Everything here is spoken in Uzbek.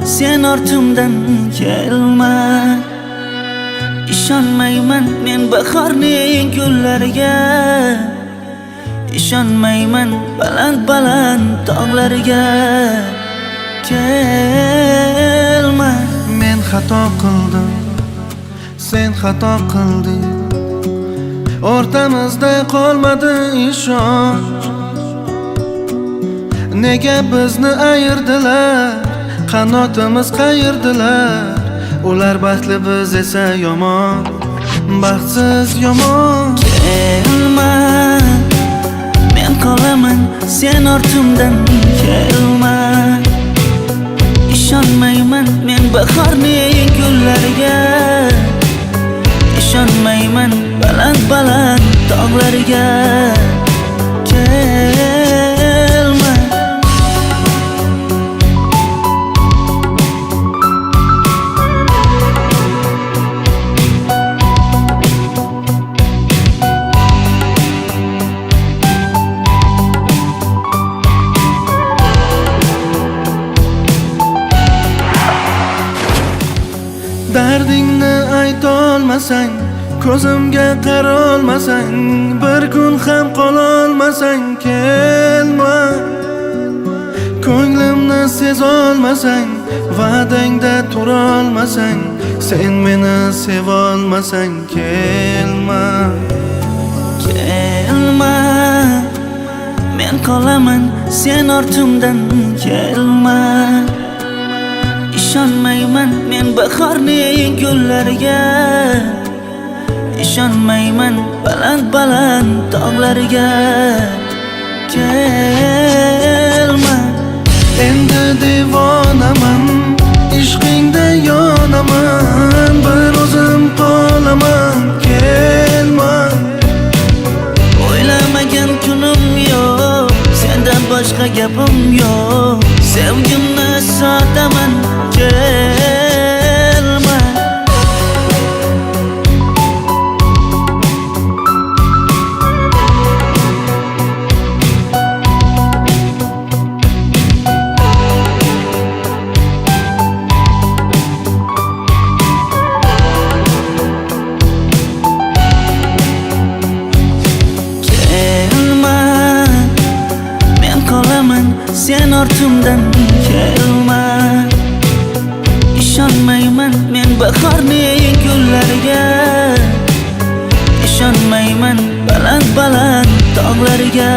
sen ortimdan kelma. İshonmayman men bahorning gullariga, ishonmayman baland tog'lariga. Kelma. Men xato qildim, sen xato qilding. O'rtamizda qolmadi ishonch. Nega bizni ayirdilar, qanotimiz qayirdilar. Ular baxtli, biz esa yomon, baxtsiz yomon. Kelma, men qolaman sen ortimdan kelma. İshonmayman men bahorning gullariga, ishonmayman baland tog'lariga. Kelma. Dardingni aytolmasang, ko'zimga qarolmasang, bir kun ham qololmasang, kelma. Ko'nglimni sezolmasang, va'dangda turolmasang, sen meni sevolmasang, kelma. Kelma, men qolaman sen ortimdan kelma. İshonmayman men bahorning gullariga, ishonmayman baland tog'lariga. Kelma. Endi devonaman, ishqingda yonaman, bir o'zim qolaman, kelma. O'ylamagan kunim yo'q, sendan boshqa gapim yo'q. Sevgimni sotaman, kelma. Kelma, men qolaman sen ortimdan kelma. İshonmayman men bahorning gullariga, ishonmayman baland tog'lariga.